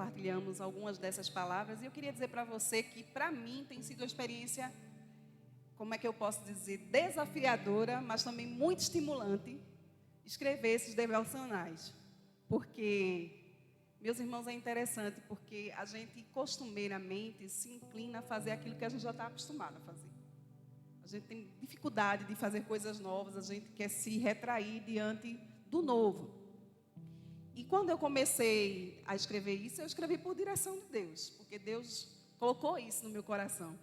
compartilhamos algumas dessas palavras. E eu queria dizer para você que, para mim, tem sido uma experiência, como é que eu posso dizer, desafiadora, mas também muito estimulante, escrever esses devocionais. Porque, meus irmãos, é interessante, porque a gente costumeiramente se inclina a fazer aquilo que a gente já está acostumado a fazer. A gente tem dificuldade de fazer coisas novas, a gente quer se retrair diante do novo. E quando eu comecei a escrever isso, eu escrevi por direção de Deus, porque Deus colocou isso no meu coração.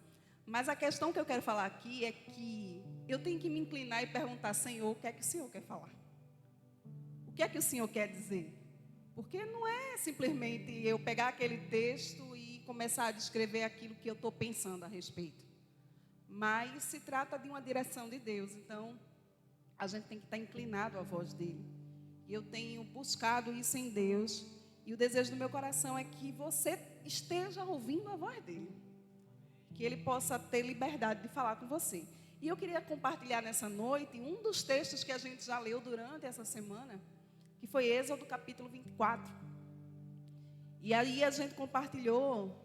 Mas a questão que eu quero falar aqui é que eu tenho que me inclinar e perguntar: Senhor, o que é que o Senhor quer falar? O que é que o Senhor quer dizer? Porque não é simplesmente eu pegar aquele texto e começar a descrever aquilo que eu estou pensando a respeito. Mas se trata de uma direção de Deus, então a gente tem que estar inclinado à voz dele. E eu tenho buscado isso em Deus, e o desejo do meu coração é que você esteja ouvindo a voz dele, que ele possa ter liberdade de falar com você. E eu queria compartilhar nessa noite um dos textos que a gente já leu durante essa semana, que foi Êxodo capítulo 24. E aí a gente compartilhou,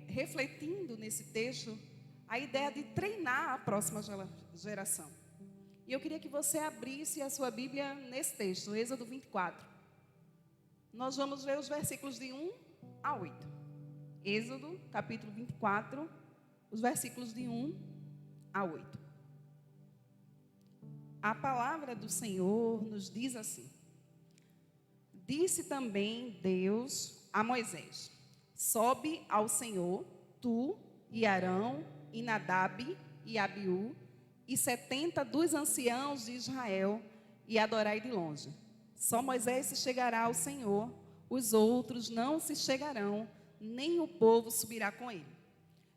refletindo nesse texto, a ideia de treinar a próxima geração. E eu queria que você abrisse a sua Bíblia nesse texto, Êxodo 24. Nós vamos ver os versículos de 1 a 8. Êxodo, capítulo 24, os versículos de 1 a 8. A palavra do Senhor nos diz assim: Disse também Deus a Moisés: Sobe ao Senhor, tu e Arão, e Nadab e Abiú, e 70 dos anciãos de Israel, e adorai de longe. Só Moisés se chegará ao Senhor, os outros não se chegarão, nem o povo subirá com ele.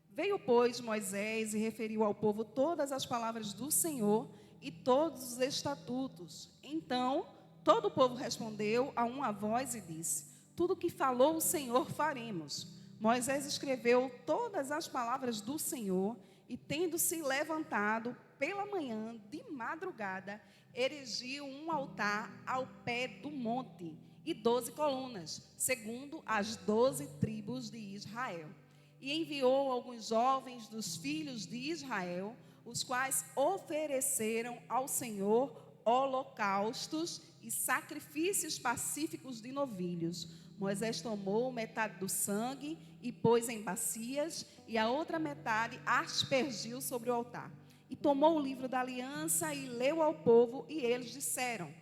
Veio, pois, Moisés e referiu ao povo todas as palavras do Senhor e todos os estatutos. Então, todo o povo respondeu a uma voz e disse: Tudo o que falou o Senhor faremos. Moisés escreveu todas as palavras do Senhor e, tendo-se levantado pela manhã, de madrugada, erigiu um altar ao pé do monte e 12 colunas, segundo as 12 tribos de Israel. E enviou alguns jovens dos filhos de Israel, os quais ofereceram ao Senhor holocaustos e sacrifícios pacíficos de novilhos. Moisés tomou metade do sangue e pôs em bacias, e a outra metade aspergiu sobre o altar. E tomou o livro da aliança e leu ao povo, e eles disseram: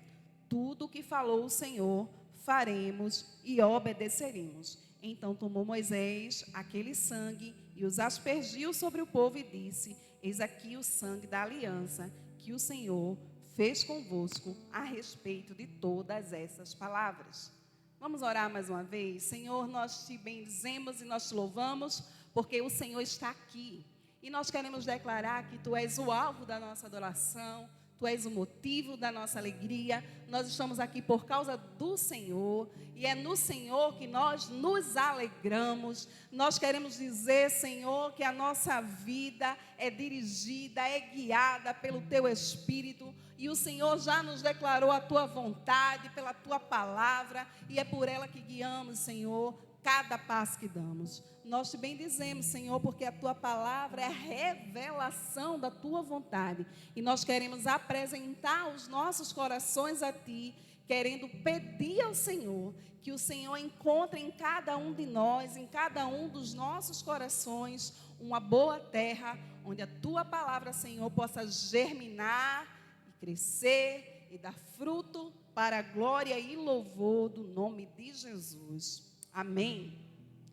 Tudo o que falou o Senhor faremos e obedeceremos. Então tomou Moisés aquele sangue e os aspergiu sobre o povo e disse: Eis aqui o sangue da aliança que o Senhor fez convosco a respeito de todas essas palavras. Vamos orar mais uma vez? Senhor, nós te bendizemos e nós te louvamos, porque o Senhor está aqui. E nós queremos declarar que tu és o alvo da nossa adoração, tu és o motivo da nossa alegria. Nós estamos aqui por causa do Senhor, e é no Senhor que nós nos alegramos. Nós queremos dizer, Senhor, que a nossa vida é dirigida, é guiada pelo teu Espírito, e o Senhor já nos declarou a tua vontade pela tua palavra, e é por ela que guiamos, Senhor, cada passo que damos. Nós te bendizemos, Senhor, porque a tua palavra é a revelação da tua vontade. E nós queremos apresentar os nossos corações a ti, querendo pedir ao Senhor que o Senhor encontre em cada um de nós, em cada um dos nossos corações, uma boa terra, onde a tua palavra, Senhor, possa germinar e crescer e dar fruto para a glória e louvor do nome de Jesus. Amém.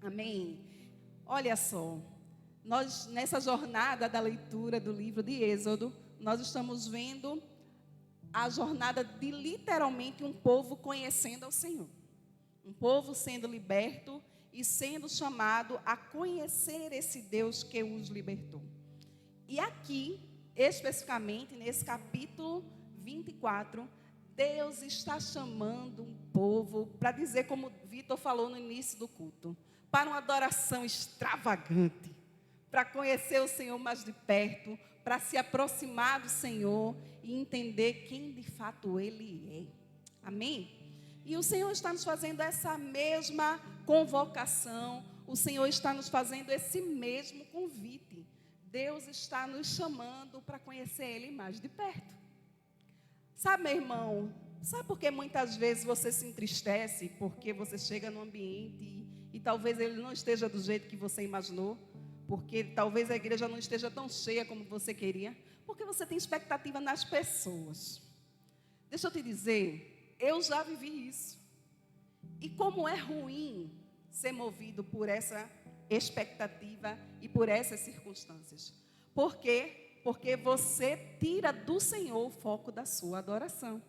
Amém. Olha só, nós nessa jornada da leitura do livro de Êxodo, nós estamos vendo a jornada de literalmente um povo conhecendo ao Senhor. Um povo sendo liberto e sendo chamado a conhecer esse Deus que os libertou. E aqui, especificamente nesse capítulo 24, Deus está chamando um povo para dizer, como Vitor falou no início do culto, para uma adoração extravagante, para conhecer o Senhor mais de perto, para se aproximar do Senhor e entender quem de fato Ele é. Amém? E o Senhor está nos fazendo essa mesma convocação, o Senhor está nos fazendo esse mesmo convite. Deus está nos chamando para conhecer Ele mais de perto. Sabe, meu irmão, sabe por que muitas vezes você se entristece? Porque você chega no ambiente e talvez ele não esteja do jeito que você imaginou, porque talvez a igreja não esteja tão cheia como você queria, porque você tem expectativa nas pessoas. Deixa eu te dizer, eu já vivi isso. E como é ruim ser movido por essa expectativa e por essas circunstâncias. Por quê? Porque você tira do Senhor o foco da sua adoração.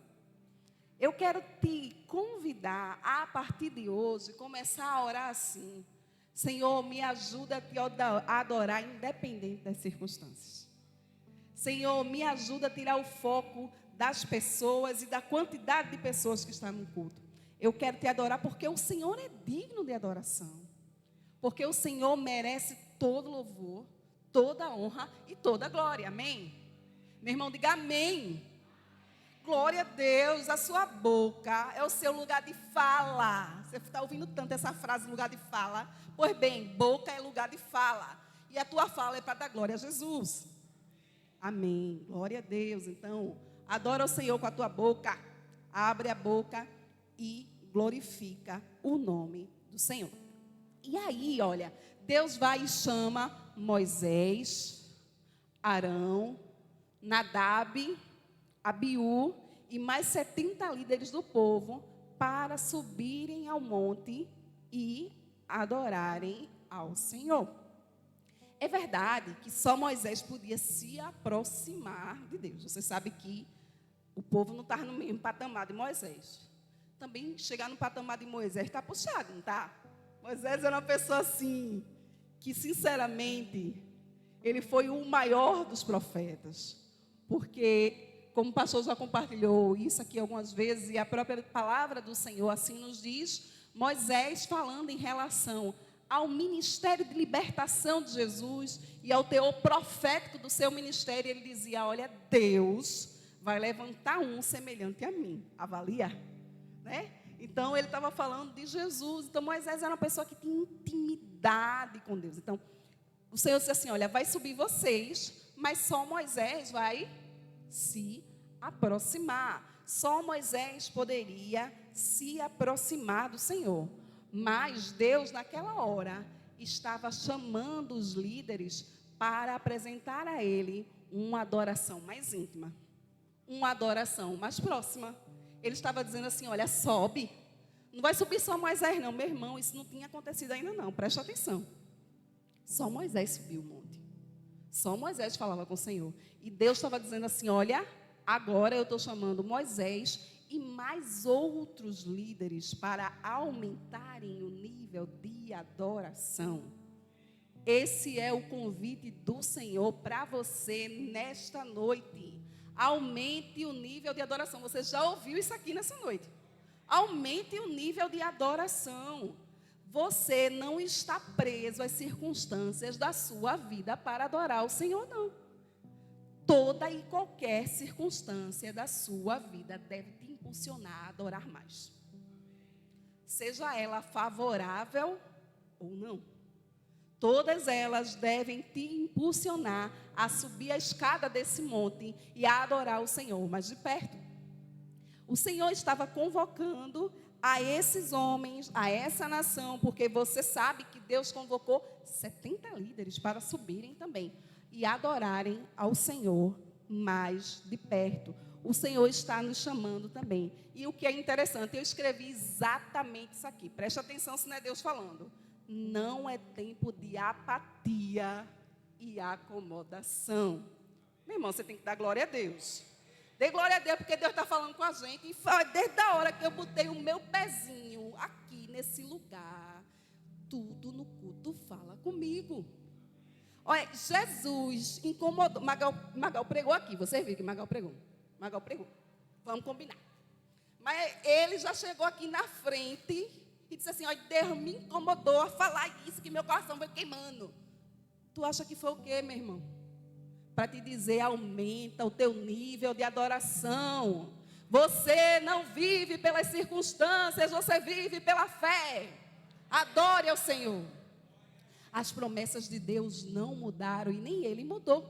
Eu quero te convidar a partir de hoje, começar a orar assim. Senhor, me ajuda a te adorar independente das circunstâncias. Senhor, me ajuda a tirar o foco das pessoas e da quantidade de pessoas que estão no culto. Eu quero te adorar porque o Senhor é digno de adoração. Porque o Senhor merece todo louvor, toda honra e toda glória. Amém? Meu irmão, diga amém. Glória a Deus, a sua boca é o seu lugar de fala. Você está ouvindo tanto essa frase, lugar de fala? Pois bem, boca é lugar de fala. E a tua fala é para dar glória a Jesus. Amém, glória a Deus. Então, adora o Senhor com a tua boca. Abre a boca e glorifica o nome do Senhor. E aí, olha, Deus vai e chama Moisés, Arão, Nadab, Abiú e mais 70 líderes do povo para subirem ao monte e adorarem ao Senhor. É verdade que só Moisés podia se aproximar de Deus. Você sabe que o povo não estava no mesmo patamar de Moisés. Também chegar no patamar de Moisés está puxado, não está? Moisés era uma pessoa assim, que sinceramente, ele foi o maior dos profetas. Porque, como o pastor já compartilhou isso aqui algumas vezes, e a própria palavra do Senhor assim nos diz, Moisés falando em relação ao ministério de libertação de Jesus e ao teor profético do seu ministério, ele dizia, olha, Deus vai levantar um semelhante a mim. Avalia, né? Então, ele estava falando de Jesus. Então, Moisés era uma pessoa que tinha intimidade com Deus. Então, o Senhor disse assim, olha, vai subir vocês, mas só Moisés vai se aproximar. Só Moisés poderia se aproximar do Senhor. Mas Deus, naquela hora, estava chamando os líderes para apresentar a Ele uma adoração mais íntima, uma adoração mais próxima. Ele estava dizendo assim, olha, sobe. Não vai subir só Moisés não, meu irmão, isso não tinha acontecido ainda não, presta atenção. Só Moisés subiu o monte. Só Moisés falava com o Senhor. E Deus estava dizendo assim, olha, agora eu estou chamando Moisés e mais outros líderes para aumentarem o nível de adoração. Esse é o convite do Senhor para você nesta noite. Aumente o nível de adoração. Você já ouviu isso aqui nessa noite. Aumente o nível de adoração. Você não está preso às circunstâncias da sua vida para adorar o Senhor, não. Toda e qualquer circunstância da sua vida deve te impulsionar a adorar mais. Seja ela favorável ou não. Todas elas devem te impulsionar a subir a escada desse monte e a adorar o Senhor, mas de perto. O Senhor estava convocando a esses homens, a essa nação, porque você sabe que Deus convocou 70 líderes para subirem também e adorarem ao Senhor mais de perto. O Senhor está nos chamando também. E o que é interessante, eu escrevi exatamente isso aqui. Preste atenção se não é Deus falando. Não é tempo de apatia e acomodação. Meu irmão, você tem que dar glória a Deus. Dê glória a Deus, porque Deus está falando com a gente. E desde a hora que eu botei o meu pezinho aqui nesse lugar, tudo no culto fala comigo. Olha, Jesus incomodou. Magal pregou aqui. Você viu que Magal pregou? Magal pregou. Vamos combinar. Mas ele já chegou aqui na frente e disse assim, olha, Deus me incomodou a falar isso, que meu coração foi queimando. Tu acha que foi o quê, meu irmão? Para te dizer, aumenta o teu nível de adoração. Você não vive pelas circunstâncias, você vive pela fé. Adore ao Senhor. As promessas de Deus não mudaram e nem Ele mudou.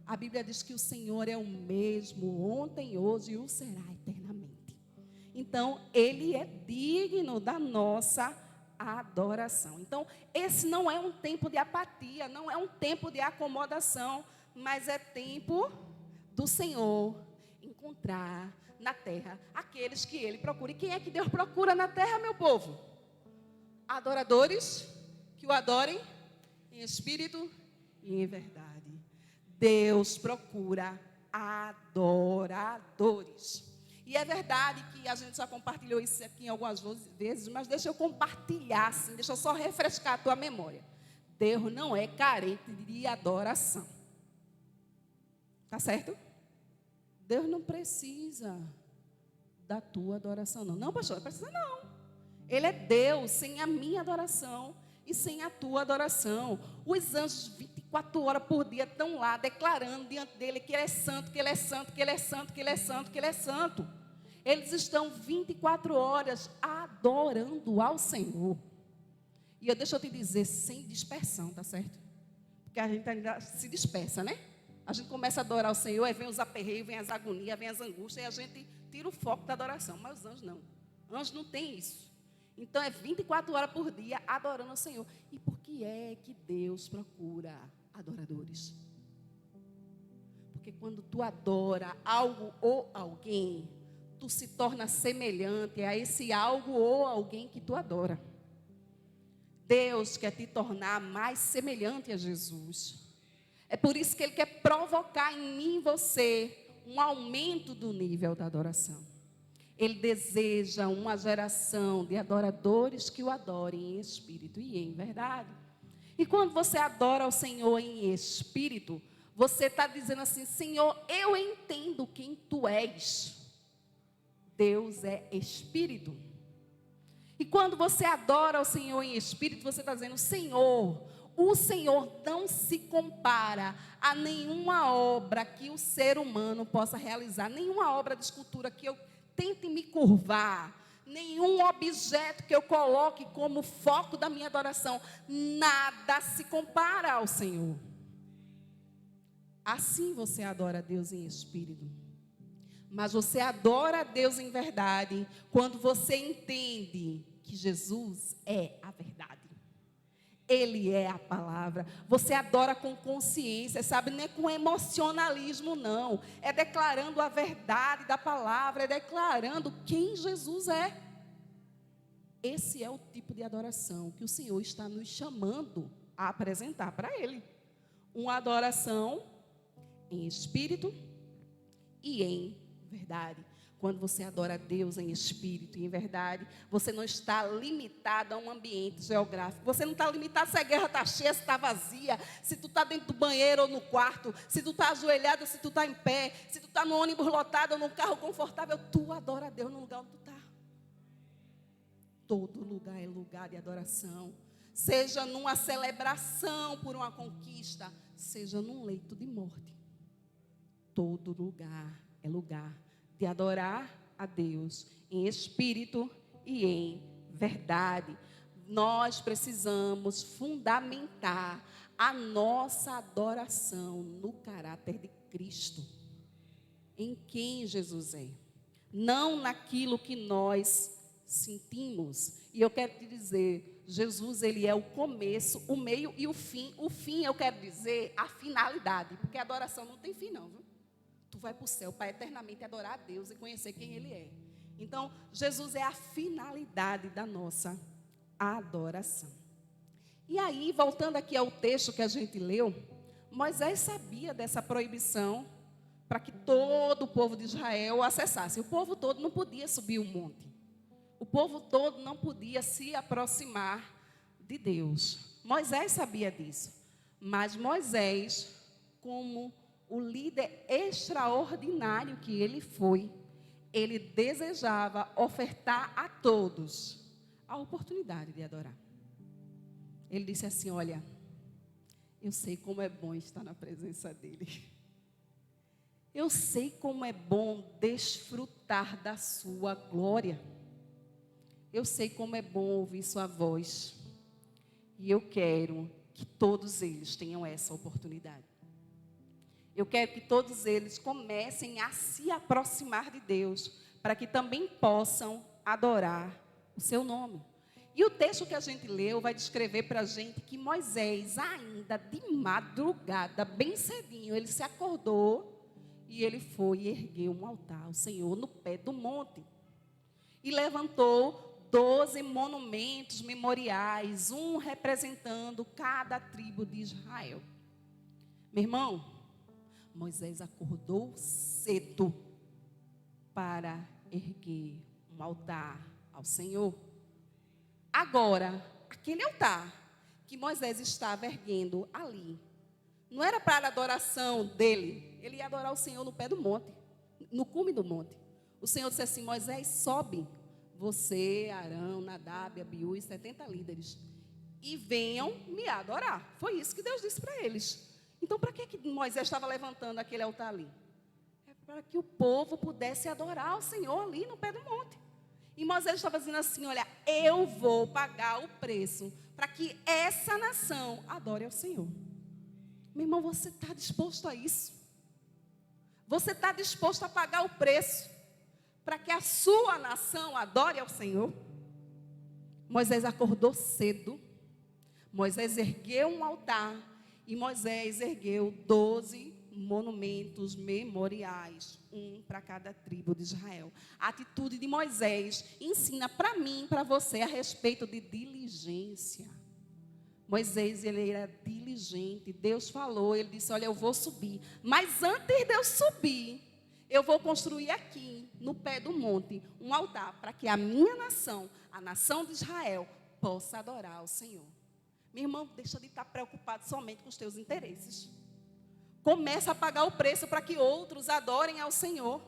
A Bíblia diz que o Senhor é o mesmo ontem, hoje e o será eternamente. Então, Ele é digno da nossa adoração. Então, esse não é um tempo de apatia, não é um tempo de acomodação, mas é tempo do Senhor encontrar na terra aqueles que Ele procura. E quem é que Deus procura na terra, meu povo? Adoradores que o adorem em espírito e em verdade. Deus procura adoradores. E é verdade que a gente já compartilhou isso aqui em algumas vezes, mas deixa eu compartilhar, assim, deixa eu só refrescar a tua memória. Deus não é carente de adoração. Tá certo? Deus não precisa da tua adoração, não. Não, pastor, não precisa não. Ele é Deus sem a minha adoração e sem a tua adoração. Os anjos 24 horas por dia estão lá declarando diante dele que ele é santo, que ele é santo, que ele é santo, que ele é santo, que ele é santo. Eles estão 24 horas adorando ao Senhor. E deixa eu te dizer, sem dispersão, tá certo? Porque a gente ainda se dispersa, né? A gente começa a adorar o Senhor, aí vem os aperreios, vem as agonias, vem as angústias, e a gente tira o foco da adoração. Mas os anjos não. Anjos não tem isso. Então, é 24 horas por dia adorando ao Senhor. E por que é que Deus procura adoradores? Porque quando tu adora algo ou alguém, tu se torna semelhante a esse algo ou alguém que tu adora. Deus quer te tornar mais semelhante a Jesus. É por isso que Ele quer provocar em mim e você um aumento do nível da adoração. Ele deseja uma geração de adoradores que o adorem em espírito e em verdade. E quando você adora ao Senhor em espírito, você está dizendo assim: Senhor, eu entendo quem Tu és. Deus é espírito. E quando você adora ao Senhor em espírito, você está dizendo: Senhor, o Senhor não se compara a nenhuma obra que o ser humano possa realizar, nenhuma obra de escultura que eu tente me curvar, nenhum objeto que eu coloque como foco da minha adoração, nada se compara ao Senhor. Assim você adora a Deus em espírito. Mas você adora a Deus em verdade quando você entende que Jesus é a verdade. Ele é a palavra. Você adora com consciência, sabe? Não é com emocionalismo, não. É declarando a verdade da palavra, é declarando quem Jesus é. Esse é o tipo de adoração que o Senhor está nos chamando a apresentar para Ele. Uma adoração em espírito e em verdade. Quando você adora a Deus em espírito e em verdade, você não está limitado a um ambiente geográfico. Você não está limitado se a guerra está cheia, se está vazia, se tu está dentro do banheiro ou no quarto, se tu está ajoelhado, se tu está em pé, se tu está no ônibus lotado ou num carro confortável. Tu adora a Deus no lugar onde tu está. Todo lugar é lugar de adoração. Seja numa celebração por uma conquista, seja num leito de morte. Todo lugar é lugar de adorar a Deus em espírito e em verdade. Nós precisamos fundamentar a nossa adoração no caráter de Cristo, em quem Jesus é, não naquilo que nós sentimos. E eu quero te dizer, Jesus, Ele é o começo, o meio e o fim. O fim, eu quero dizer, a finalidade, porque a adoração não tem fim, não, viu? Tu vai para o céu para eternamente adorar a Deus e conhecer quem Ele é. Então, Jesus é a finalidade da nossa adoração. E aí, voltando aqui ao texto que a gente leu, Moisés sabia dessa proibição para que todo o povo de Israel acessasse. O povo todo não podia subir o monte. O povo todo não podia se aproximar de Deus. Moisés sabia disso. Mas Moisés, como o líder extraordinário que ele foi, ele desejava ofertar a todos a oportunidade de adorar. Ele disse assim: olha, eu sei como é bom estar na presença dele. Eu sei como é bom desfrutar da sua glória. Eu sei como é bom ouvir sua voz. E eu quero que todos eles tenham essa oportunidade. Eu quero que todos eles comecem a se aproximar de Deus, para que também possam adorar o seu nome. E o texto que a gente leu vai descrever para a gente que Moisés, ainda de madrugada, bem cedinho, ele se acordou e ele foi e ergueu um altar ao Senhor no pé do monte. E levantou 12 monumentos memoriais, um representando cada tribo de Israel. Meu irmão, Moisés acordou cedo para erguer um altar ao Senhor. Agora, aquele altar que Moisés estava erguendo ali, não era para a adoração dele. Ele ia adorar o Senhor no pé do monte, no cume do monte. O Senhor disse assim: Moisés, sobe, você, Arão, Nadab, Abiú e 70 líderes, e venham me adorar. Foi isso que Deus disse para eles. Então, para que Moisés estava levantando aquele altar ali? É para que o povo pudesse adorar o Senhor ali no pé do monte. E Moisés estava dizendo assim: olha, eu vou pagar o preço para que essa nação adore ao Senhor. Meu irmão, você está disposto a isso? Você está disposto a pagar o preço para que a sua nação adore ao Senhor? Moisés acordou cedo. Moisés ergueu um altar. E Moisés ergueu 12 monumentos memoriais, um para cada tribo de Israel. A atitude de Moisés ensina para mim e para você a respeito de diligência. Moisés, ele era diligente. Deus falou, ele disse: olha, eu vou subir. Mas antes de eu subir, eu vou construir aqui, no pé do monte, um altar para que a minha nação, a nação de Israel, possa adorar ao Senhor. Meu irmão, deixa de estar preocupado somente com os teus interesses. Começa a pagar o preço para que outros adorem ao Senhor.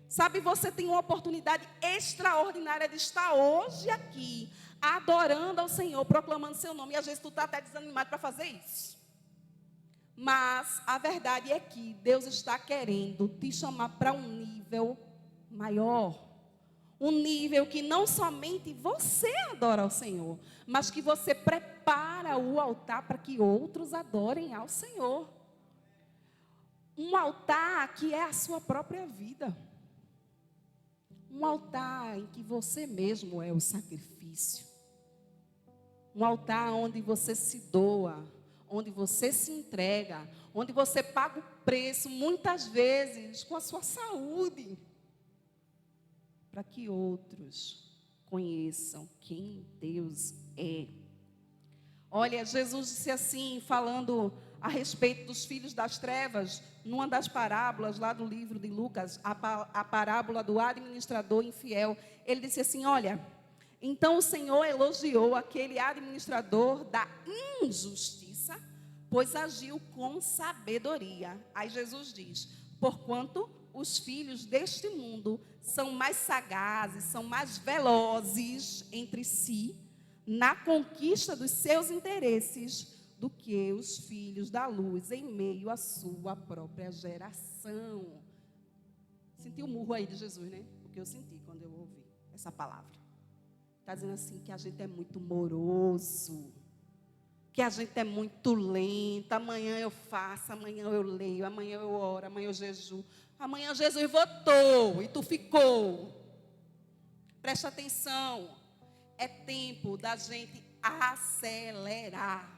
Sabe, você tem uma oportunidade extraordinária de estar hoje aqui, adorando ao Senhor, proclamando seu nome. E às vezes tu está até desanimado para fazer isso. Mas a verdade é que Deus está querendo te chamar para um nível maior. Um nível que não somente você adora ao Senhor, mas que você prepara o altar para que outros adorem ao Senhor. Um altar que é a sua própria vida. Um altar em que você mesmo é o sacrifício. Um altar onde você se doa, onde você se entrega, onde você paga o preço, muitas vezes, com a sua saúde, para que outros conheçam quem Deus é. Olha, Jesus disse assim, falando a respeito dos filhos das trevas, numa das parábolas lá do livro de Lucas, a parábola do administrador infiel. Ele disse assim: olha, então o Senhor elogiou aquele administrador da injustiça, pois agiu com sabedoria. Aí Jesus diz: porquanto os filhos deste mundo são mais sagazes, são mais velozes entre si, na conquista dos seus interesses, do que os filhos da luz em meio à sua própria geração. Senti o murro aí de Jesus, né? Porque eu senti quando eu ouvi essa palavra. Está dizendo assim que a gente é muito moroso, que a gente é muito lento. Amanhã eu faço, amanhã eu leio, amanhã eu oro, amanhã eu jejuo. Amanhã Jesus votou e tu ficou. Presta atenção. É tempo da gente acelerar.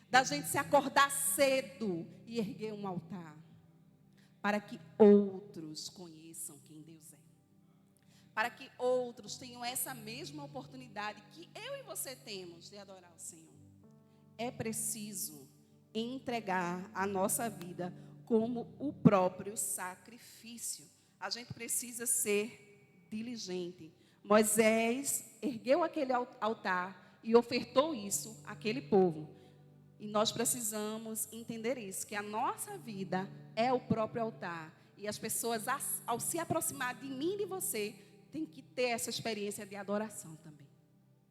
Da gente se acordar cedo e erguer um altar. Para que outros conheçam quem Deus é. Para que outros tenham essa mesma oportunidade que eu e você temos de adorar o Senhor. É preciso entregar a nossa vida como o próprio sacrifício. A gente precisa ser diligente. Moisés ergueu aquele altar e ofertou isso àquele povo. E nós precisamos entender isso, que a nossa vida é o próprio altar. E as pessoas, ao se aproximar de mim e de você, têm que ter essa experiência de adoração também.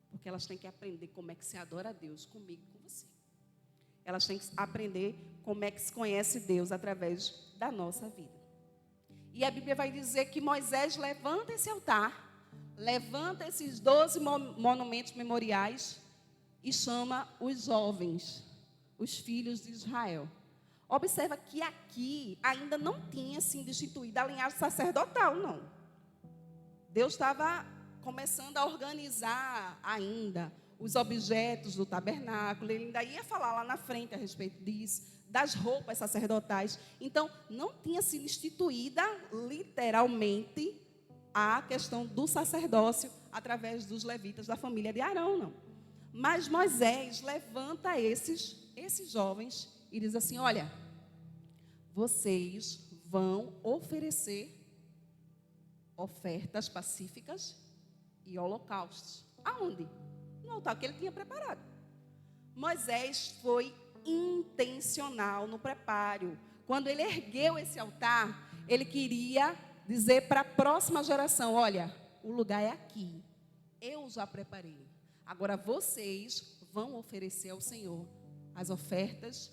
Porque elas têm que aprender como é que se adora a Deus comigo e com você. Elas têm que aprender como é que se conhece Deus através da nossa vida. E a Bíblia vai dizer que Moisés levanta esse altar, levanta esses 12 monumentos memoriais e chama os jovens, os filhos de Israel. Observa que aqui ainda não tinha sido instituída a linhagem sacerdotal, não. Deus estava começando a organizar ainda os objetos do tabernáculo. Ele ainda ia falar lá na frente a respeito disso, das roupas sacerdotais. Então, não tinha sido instituída literalmente a questão do sacerdócio através dos levitas da família de Arão, não. Mas Moisés levanta esses jovens e diz assim: olha, vocês vão oferecer ofertas pacíficas e holocaustos. Aonde? No altar que ele tinha preparado. Moisés foi intencional no preparo. Quando ele ergueu esse altar, ele queria dizer para a próxima geração: olha, o lugar é aqui, eu já preparei. Agora vocês vão oferecer ao Senhor as ofertas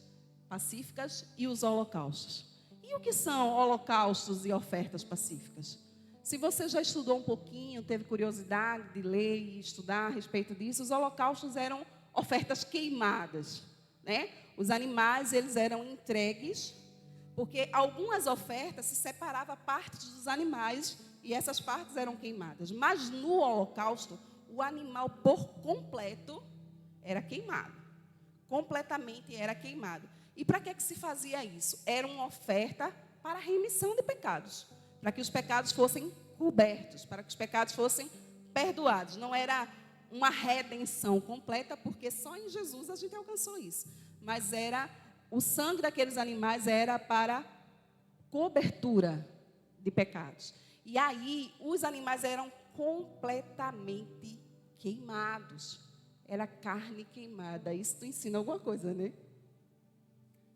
pacíficas e os holocaustos. E o que são holocaustos e ofertas pacíficas? Se você já estudou um pouquinho, teve curiosidade de ler e estudar a respeito disso, os holocaustos eram ofertas queimadas, né? Os animais, eles eram entregues, porque algumas ofertas se separava partes dos animais e essas partes eram queimadas. Mas no holocausto, o animal por completo era queimado. Completamente era queimado. E para que se fazia isso? Era uma oferta para a remissão de pecados, para que os pecados fossem cobertos, para que os pecados fossem perdoados. Não era uma redenção completa, porque só em Jesus a gente alcançou isso. Mas era o sangue daqueles animais era para cobertura de pecados. E aí os animais eram completamente queimados. Era carne queimada. Isso tu ensina alguma coisa, né?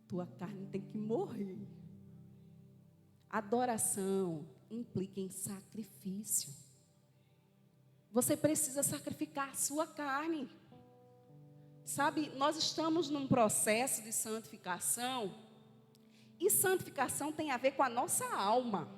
Tua carne tem que morrer. Adoração implica em sacrifício. Você precisa sacrificar a sua carne. Sabe, nós estamos num processo de santificação. E santificação tem a ver com a nossa alma.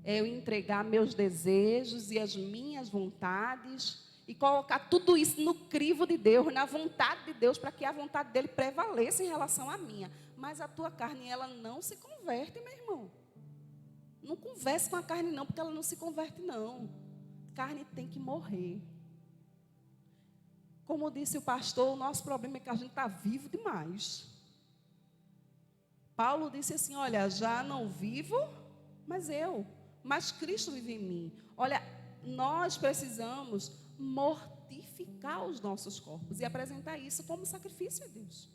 É eu entregar meus desejos e as minhas vontades e colocar tudo isso no crivo de Deus, na vontade de Deus, para que a vontade dele prevaleça em relação à minha. Mas a tua carne, ela não se converte, meu irmão. Não converse com a carne não, porque ela não se converte não. Carne tem que morrer. Como disse o pastor, o nosso problema é que a gente está vivo demais. Paulo disse assim, olha, já não vivo, mas Cristo vive em mim. Olha, nós precisamos mortificar os nossos corpos e apresentar isso como sacrifício a Deus.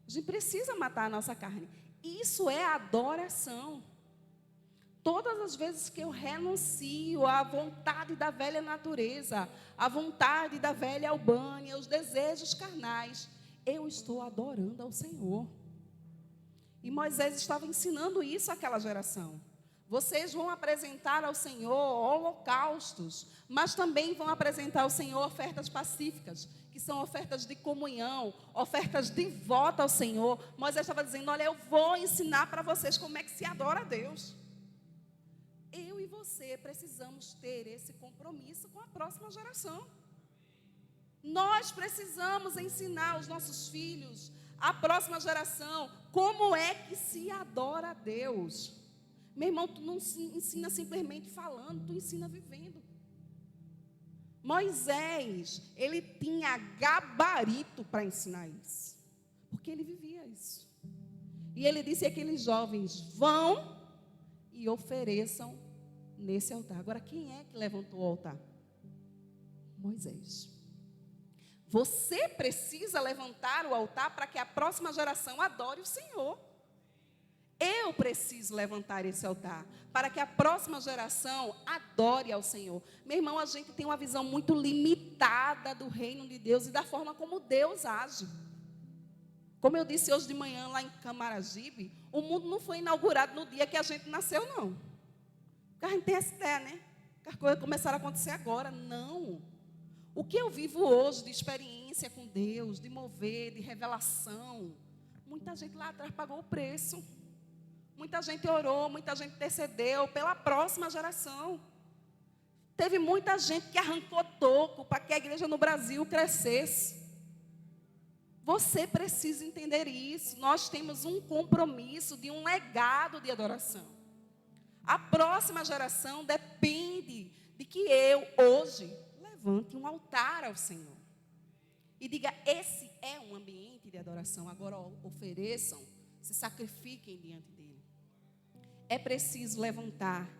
A gente precisa matar a nossa carne. Isso é adoração. Todas as vezes que eu renuncio à vontade da velha natureza, à vontade da velha Albânia, aos desejos carnais, eu estou adorando ao Senhor. E Moisés estava ensinando isso àquela geração. Vocês vão apresentar ao Senhor holocaustos, mas também vão apresentar ao Senhor ofertas pacíficas, que são ofertas de comunhão, ofertas de voto ao Senhor. Moisés estava dizendo, olha, eu vou ensinar para vocês como é que se adora a Deus. Eu e você precisamos ter esse compromisso com a próxima geração. Nós precisamos ensinar aos nossos filhos, à próxima geração, como é que se adora a Deus. Meu irmão, tu não ensina simplesmente falando, tu ensina vivendo. Moisés, ele tinha gabarito para ensinar isso, porque ele vivia isso. E ele disse àqueles jovens, vão e ofereçam nesse altar. Agora, quem é que levantou o altar? Moisés. Você precisa levantar o altar para que a próxima geração adore o Senhor. Eu preciso levantar esse altar para que a próxima geração adore ao Senhor. Meu irmão, a gente tem uma visão muito limitada do reino de Deus e da forma como Deus age. Como eu disse hoje de manhã lá em Camaragibe, o mundo não foi inaugurado no dia que a gente nasceu, não. Porque a gente tem essa ideia, né? Que as coisas começaram a acontecer agora. Não. O que eu vivo hoje de experiência com Deus, de mover, de revelação, muita gente lá atrás pagou o preço. Muita gente orou, muita gente intercedeu pela próxima geração. Teve muita gente que arrancou toco para que a igreja no Brasil crescesse. Você precisa entender isso. Nós temos um compromisso de um legado de adoração. A próxima geração depende de que eu, hoje, levante um altar ao Senhor. E diga, esse é um ambiente de adoração. Agora ofereçam, se sacrifiquem diante dele. É preciso levantar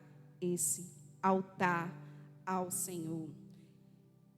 esse altar ao Senhor.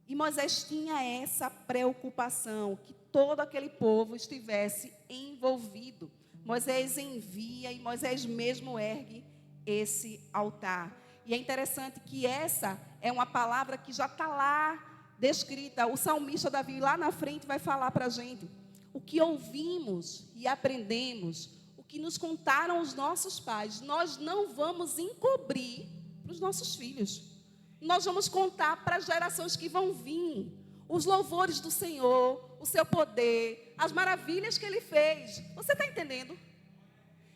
E Moisés tinha essa preocupação, que todo aquele povo estivesse envolvido. Moisés envia e Moisés mesmo ergue esse altar. E é interessante que essa é uma palavra que já está lá descrita. O salmista Davi lá na frente vai falar para a gente. O que ouvimos e aprendemos, o que nos contaram os nossos pais, nós não vamos encobrir para os nossos filhos. Nós vamos contar para as gerações que vão vir os louvores do Senhor, o seu poder, as maravilhas que Ele fez. Você está entendendo?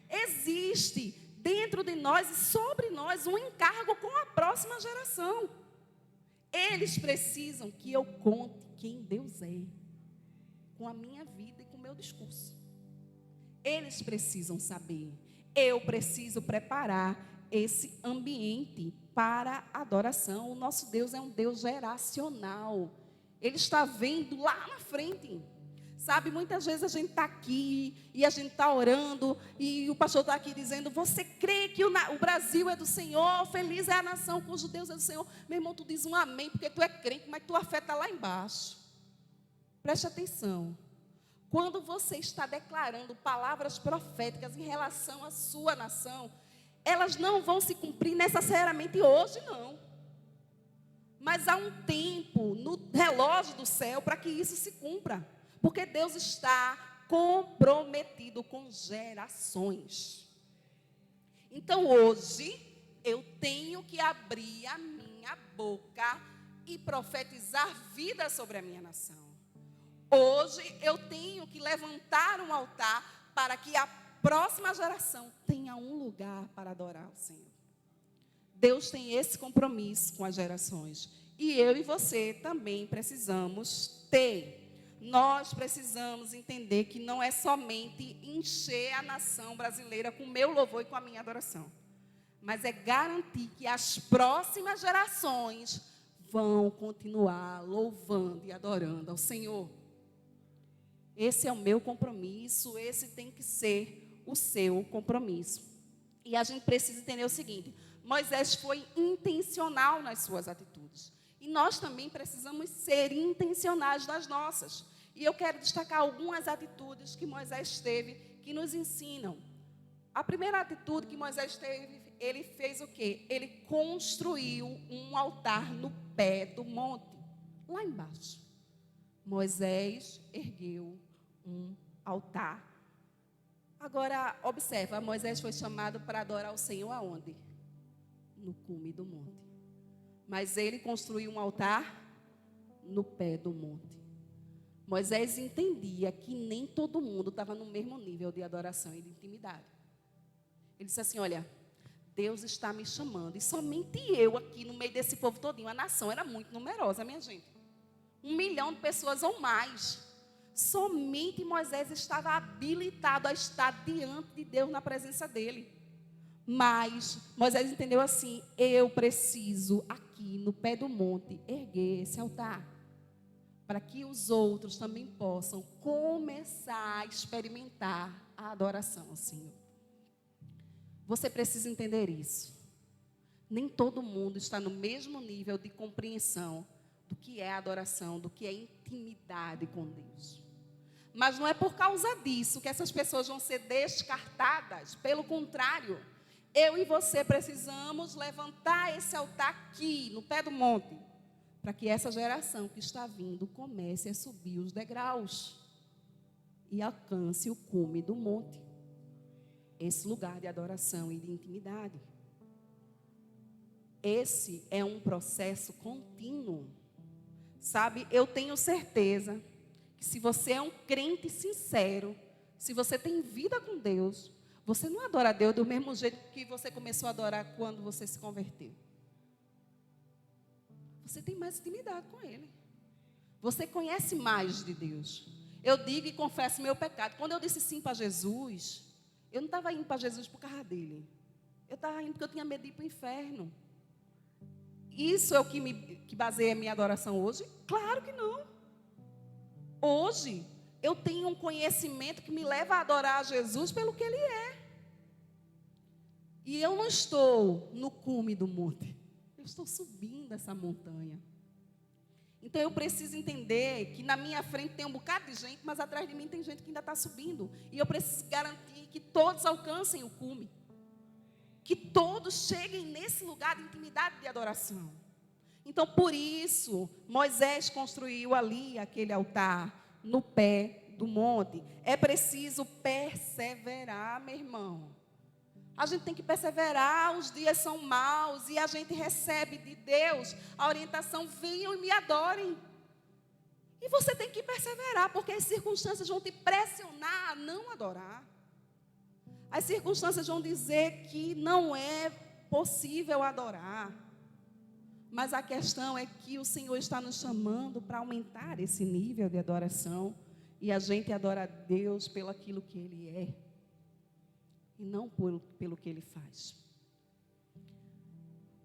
Existe dentro de nós e sobre nós um encargo com a próxima geração. Eles precisam que eu conte quem Deus é, com a minha vida e com o meu discurso. Eles precisam saber. Eu preciso preparar esse ambiente para adoração. O nosso Deus é um Deus geracional. Ele está vendo lá na frente. Sabe, muitas vezes a gente está aqui e a gente está orando e o pastor está aqui dizendo, você crê que o Brasil é do Senhor, feliz é a nação cujo Deus é do Senhor. Meu irmão, tu diz um amém porque tu é crente, mas tua fé está lá embaixo. Preste atenção. Quando você está declarando palavras proféticas em relação à sua nação, elas não vão se cumprir necessariamente hoje, não. Mas há um tempo no relógio do céu para que isso se cumpra. Porque Deus está comprometido com gerações. Então, hoje, eu tenho que abrir a minha boca e profetizar vida sobre a minha nação. Hoje, eu tenho que levantar um altar para que a próxima geração tenha um lugar para adorar o Senhor. Deus tem esse compromisso com as gerações. E eu e você também precisamos ter. Nós precisamos entender que não é somente encher a nação brasileira com o meu louvor e com a minha adoração. Mas é garantir que as próximas gerações vão continuar louvando e adorando ao Senhor. Esse é o meu compromisso, esse tem que ser o seu compromisso. E a gente precisa entender o seguinte, Moisés foi intencional nas suas atitudes. E nós também precisamos ser intencionais nas nossas. E eu quero destacar algumas atitudes que Moisés teve, que nos ensinam. A primeira atitude que Moisés teve, ele fez o quê? Ele construiu um altar no pé do monte, lá embaixo. Moisés ergueu um altar. Agora, observa, Moisés foi chamado para adorar o Senhor aonde? No cume do monte. Mas ele construiu um altar no pé do monte. Moisés entendia que nem todo mundo estava no mesmo nível de adoração e de intimidade. Ele disse assim, olha, Deus está me chamando. E somente eu aqui no meio desse povo todinho. A nação era muito numerosa, minha gente. 1 milhão de pessoas ou mais. Somente Moisés estava habilitado a estar diante de Deus na presença dele. Mas Moisés entendeu assim, eu preciso aqui no pé do monte erguer esse altar. Para que os outros também possam começar a experimentar a adoração ao Senhor. Você precisa entender isso. Nem todo mundo está no mesmo nível de compreensão do que é adoração, do que é intimidade com Deus. Mas não é por causa disso que essas pessoas vão ser descartadas. Pelo contrário, eu e você precisamos levantar esse altar aqui, no pé do monte, para que essa geração que está vindo comece a subir os degraus e alcance o cume do monte. Esse lugar de adoração e de intimidade. Esse é um processo contínuo. Sabe, eu tenho certeza que se você é um crente sincero, se você tem vida com Deus, Você não adora a Deus do mesmo jeito que você começou a adorar quando você se converteu. Você tem mais intimidade com Ele. Você conhece mais de Deus. Eu digo e confesso meu pecado. Quando eu disse sim para Jesus, eu não estava indo para Jesus por causa dele. Eu estava indo porque eu tinha medo de ir para o inferno. Isso é o que baseia a minha adoração hoje? Claro que não. Hoje, eu tenho um conhecimento que me leva a adorar a Jesus pelo que Ele é. E eu não estou no cume do monte. Eu estou subindo essa montanha. Então eu preciso entender que na minha frente tem um bocado de gente, mas atrás de mim tem gente que ainda está subindo. E eu preciso garantir que todos alcancem o cume. Que todos cheguem nesse lugar de intimidade de adoração. Então por isso, Moisés construiu ali aquele altar no pé do monte. É preciso perseverar, meu irmão. A gente tem que perseverar, os dias são maus e a gente recebe de Deus a orientação: venham e me adorem. E você tem que perseverar, porque as circunstâncias vão te pressionar a não adorar. As circunstâncias vão dizer que não é possível adorar. Mas a questão é que o Senhor está nos chamando para aumentar esse nível de adoração. E a gente adora a Deus pelo aquilo que Ele é. E não pelo que Ele faz.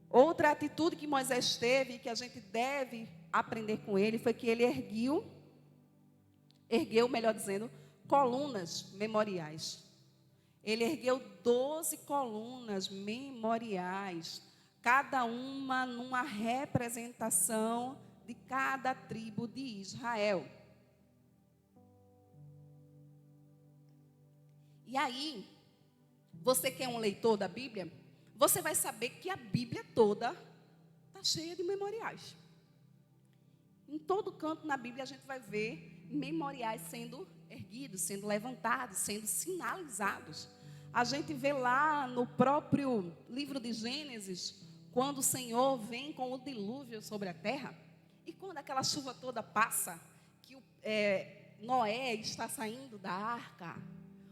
Outra atitude que Moisés teve e que a gente deve aprender com ele foi que ele ergueu, melhor dizendo, colunas memoriais. Ele ergueu 12 colunas memoriais, cada uma numa representação de cada tribo de Israel. E aí, você que é um leitor da Bíblia, você vai saber que a Bíblia toda está cheia de memoriais. Em todo canto na Bíblia a gente vai ver memoriais sendo erguidos, sendo levantados, sendo sinalizados. A gente vê lá no próprio livro de Gênesis, quando o Senhor vem com o dilúvio sobre a terra, e quando aquela chuva toda passa, que Noé está saindo da arca,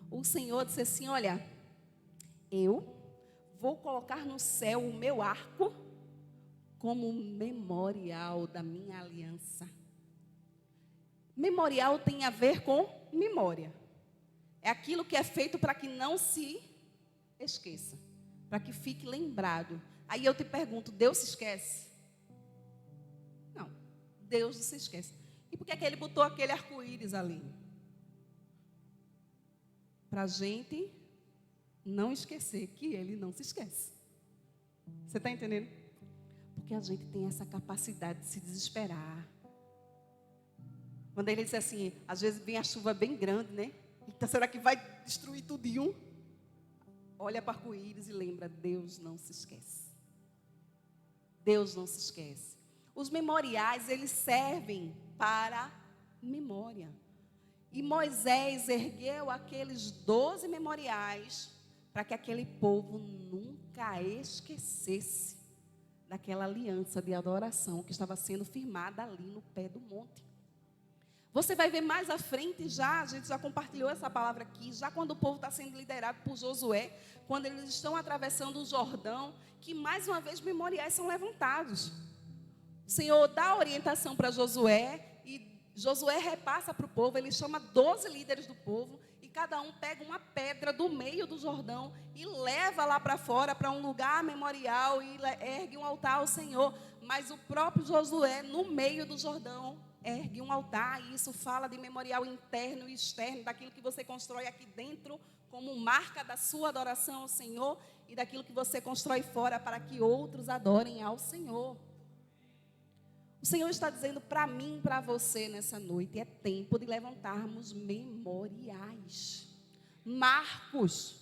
o Senhor disse assim: olha, eu vou colocar no céu o meu arco como memorial da minha aliança. Memorial tem a ver com memória. É aquilo que é feito para que não se esqueça, para que fique lembrado. Aí eu te pergunto, Deus se esquece? Não, Deus não se esquece. E por que é que Ele botou aquele arco-íris ali? Para a gente não esquecer que Ele não se esquece. Você está entendendo? Porque a gente tem essa capacidade de se desesperar. Quando Ele disse assim, às vezes vem a chuva bem grande, né? Então, será que vai destruir tudinho? Olha para o arco-íris e lembra, Deus não se esquece. Deus não se esquece. Os memoriais, eles servem para memória. E Moisés ergueu aqueles 12 memoriais para que aquele povo nunca esquecesse daquela aliança de adoração que estava sendo firmada ali no pé do monte. Você vai ver mais à frente a gente já compartilhou essa palavra aqui, já quando o povo está sendo liderado por Josué, quando eles estão atravessando o Jordão, que mais uma vez memoriais são levantados. O Senhor dá orientação para Josué e Josué repassa para o povo, ele chama 12 líderes do povo e cada um pega uma pedra do meio do Jordão e leva lá para fora, para um lugar memorial e ergue um altar ao Senhor. Mas o próprio Josué, no meio do Jordão, ergue um altar, e isso fala de memorial interno e externo, daquilo que você constrói aqui dentro, como marca da sua adoração ao Senhor, e daquilo que você constrói fora para que outros adorem ao Senhor. O Senhor está dizendo para mim e para você nessa noite, é tempo de levantarmos memoriais, marcos.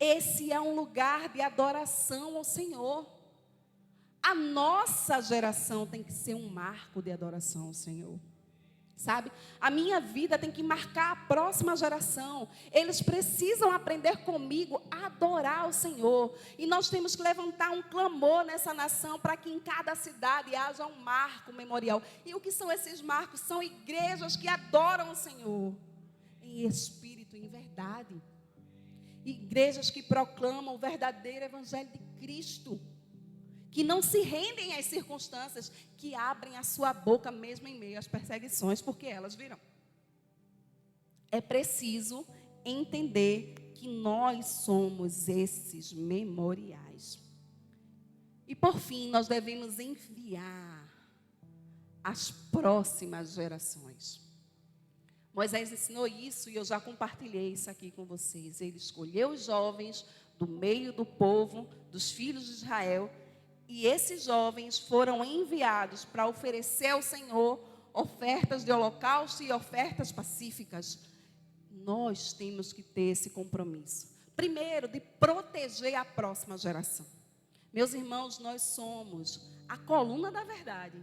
Esse é um lugar de adoração ao Senhor. A nossa geração tem que ser um marco de adoração ao Senhor. Sabe? A minha vida tem que marcar a próxima geração. Eles precisam aprender comigo a adorar o Senhor. E nós temos que levantar um clamor nessa nação para que em cada cidade haja um marco memorial. E o que são esses marcos? São igrejas que adoram o Senhor em espírito e em verdade. Igrejas que proclamam o verdadeiro evangelho de Cristo, que não se rendem às circunstâncias, que abrem a sua boca mesmo em meio às perseguições, porque elas virão. É preciso entender que nós somos esses memoriais. E por fim, nós devemos enviar às próximas gerações. Moisés ensinou isso e eu já compartilhei isso aqui com vocês. Ele escolheu os jovens do meio do povo, dos filhos de Israel, e esses jovens foram enviados para oferecer ao Senhor ofertas de holocausto e ofertas pacíficas. Nós temos que ter esse compromisso. Primeiro, de proteger a próxima geração. Meus irmãos, nós somos a coluna da verdade.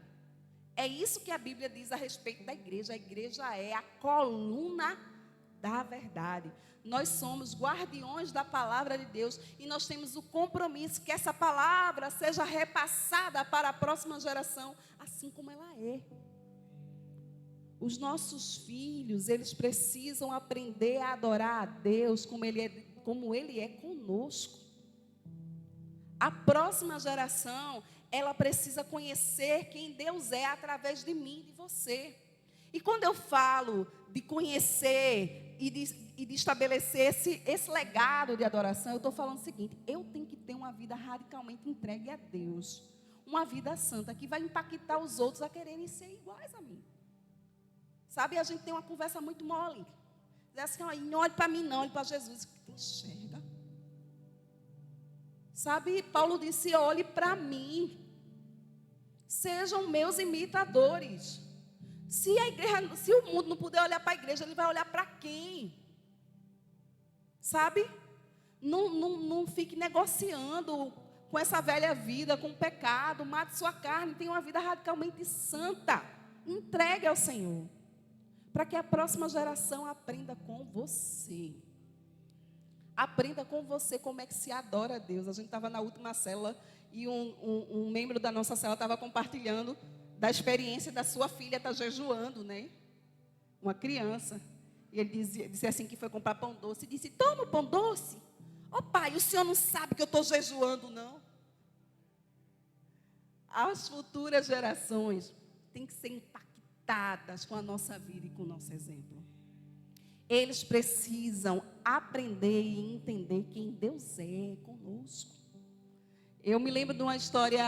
É isso que a Bíblia diz a respeito da igreja. A igreja é a coluna da verdade. Nós somos guardiões da palavra de Deus e nós temos o compromisso que essa palavra seja repassada para a próxima geração, assim como ela é. Os nossos filhos, eles precisam aprender a adorar a Deus como Ele é conosco. A próxima geração, ela precisa conhecer quem Deus é através de mim e de você. E quando eu falo de conhecer e de estabelecer esse legado de adoração, eu estou falando o seguinte: eu tenho que ter uma vida radicalmente entregue a Deus. Uma vida santa que vai impactar os outros a quererem ser iguais a mim. Sabe, a gente tem uma conversa muito mole. Diz assim: não olhe para mim não, olhe para Jesus. Que enxerga. Sabe, Paulo disse: olhe para mim. Sejam meus imitadores. Se o mundo não puder olhar para a igreja, ele vai olhar para quem? Sabe? Não fique negociando com essa velha vida, com o pecado. Mate sua carne, tenha uma vida radicalmente santa. Entregue ao Senhor. Para que a próxima geração aprenda com você. Aprenda com você como é que se adora a Deus. A gente estava na última célula e um membro da nossa célula estava compartilhando da experiência da sua filha estar jejuando, né? Uma criança. E ele disse assim que foi comprar pão doce. E disse: toma o pão doce. Ô pai, o senhor não sabe que eu estou jejuando, não? As futuras gerações têm que ser impactadas com a nossa vida e com o nosso exemplo. Eles precisam aprender e entender quem Deus é conosco. Eu me lembro de uma história,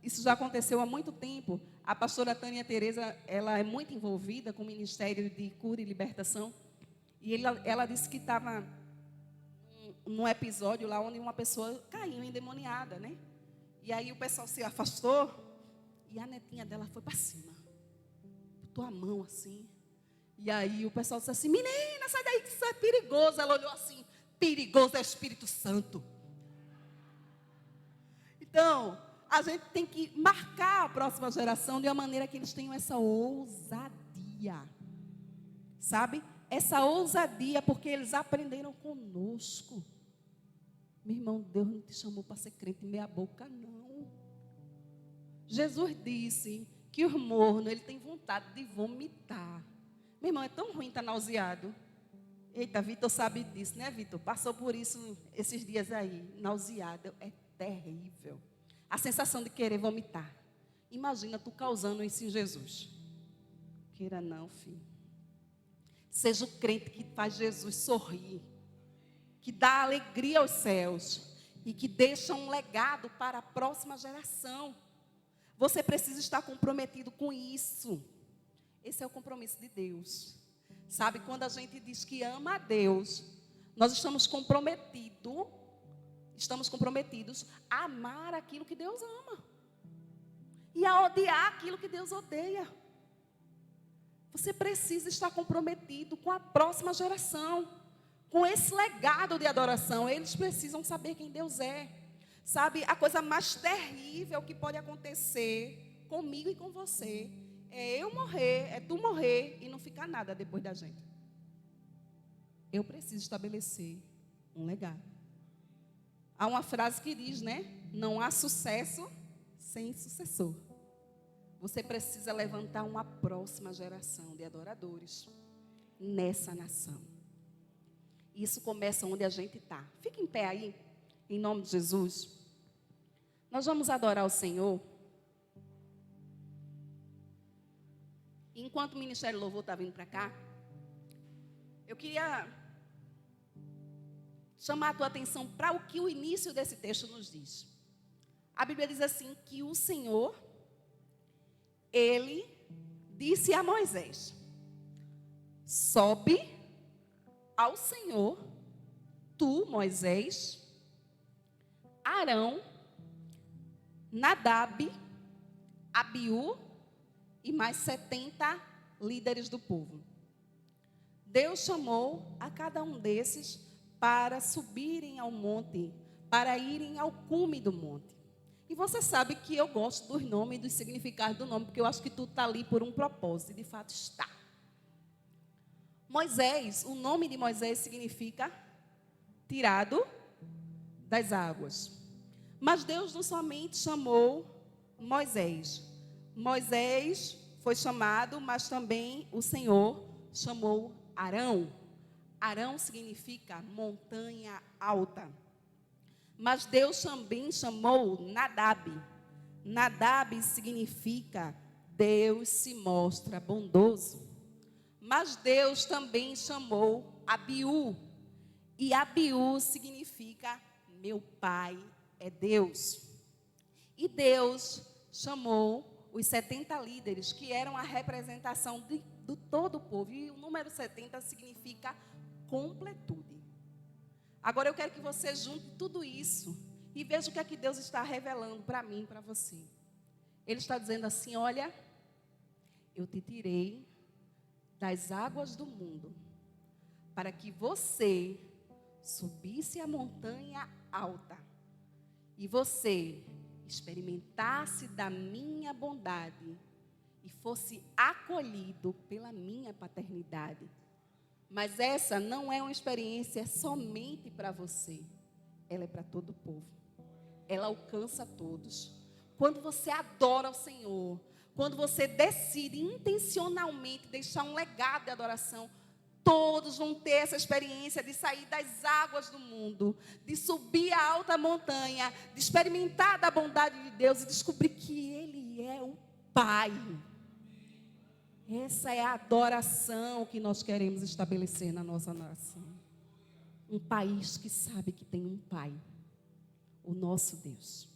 isso já aconteceu há muito tempo. A pastora Tânia Tereza, ela é muito envolvida com o Ministério de Cura e Libertação. E ela disse que estava num episódio lá onde uma pessoa caiu endemoniada, né? E aí o pessoal se afastou e a netinha dela foi para cima. Botou a mão assim. E aí o pessoal disse assim: menina, sai daí que isso é perigoso. Ela olhou assim: perigoso é o Espírito Santo. Então, a gente tem que marcar a próxima geração de uma maneira que eles tenham essa ousadia. Sabe? Essa ousadia, porque eles aprenderam conosco. Meu irmão, Deus não te chamou para ser crente meia boca, não. Jesus disse que o morno, ele tem vontade de vomitar. Meu irmão, é tão ruim estar nauseado. Eita, Vitor sabe disso, né, Vitor? Passou por isso esses dias aí. Nauseado é terrível. A sensação de querer vomitar. Imagina tu causando isso em Jesus. Queira não, filho. Seja o crente que faz Jesus sorrir. Que dá alegria aos céus. E que deixa um legado para a próxima geração. Você precisa estar comprometido com isso. Esse é o compromisso de Deus. Sabe, quando a gente diz que ama a Deus, nós estamos comprometidos a amar aquilo que Deus ama. E a odiar aquilo que Deus odeia. Você precisa estar comprometido com a próxima geração. Com esse legado de adoração. Eles precisam saber quem Deus é. Sabe, a coisa mais terrível que pode acontecer comigo e com você é eu morrer, é tu morrer e não ficar nada depois da gente. Eu preciso estabelecer um legado. Há uma frase que diz, né? Não há sucesso sem sucessor. Você precisa levantar uma próxima geração de adoradores nessa nação. Isso começa onde a gente está. Fica em pé aí, em nome de Jesus. Nós vamos adorar o Senhor. Enquanto o Ministério Louvor está vindo para cá, eu queria chamar a tua atenção para o que o início desse texto nos diz. A Bíblia diz assim, que o Senhor, Ele disse a Moisés: sobe ao Senhor, tu, Moisés, Arão, Nadab, Abiú e mais 70 líderes do povo. Deus chamou a cada um desses para subirem ao monte, para irem ao cume do monte. E você sabe que eu gosto dos nomes e dos significados do nome, porque eu acho que tudo está ali por um propósito, e de fato está. Moisés, o nome de Moisés significa tirado das águas. Mas Deus não somente chamou Moisés. Moisés foi chamado, mas também o Senhor chamou Arão. Arão significa montanha alta. Mas Deus também chamou Nadab. Nadab significa Deus se mostra bondoso. Mas Deus também chamou Abiú. E Abiú significa meu pai é Deus. E Deus chamou os 70 líderes, que eram a representação do todo o povo. E o número 70 significa completude. Agora eu quero que você junte tudo isso e veja o que é que Deus está revelando para mim e para você. Ele está dizendo assim: olha, eu te tirei das águas do mundo para que você subisse a montanha alta e você experimentasse da minha bondade e fosse acolhido pela minha paternidade. Mas essa não é uma experiência somente para você. Ela é para todo o povo. Ela alcança todos. Quando você adora o Senhor, quando você decide intencionalmente deixar um legado de adoração, todos vão ter essa experiência de sair das águas do mundo, de subir a alta montanha, de experimentar da bondade de Deus e descobrir que Ele é o Pai. Essa é a adoração que nós queremos estabelecer na nossa nação. Um país que sabe que tem um Pai, o nosso Deus.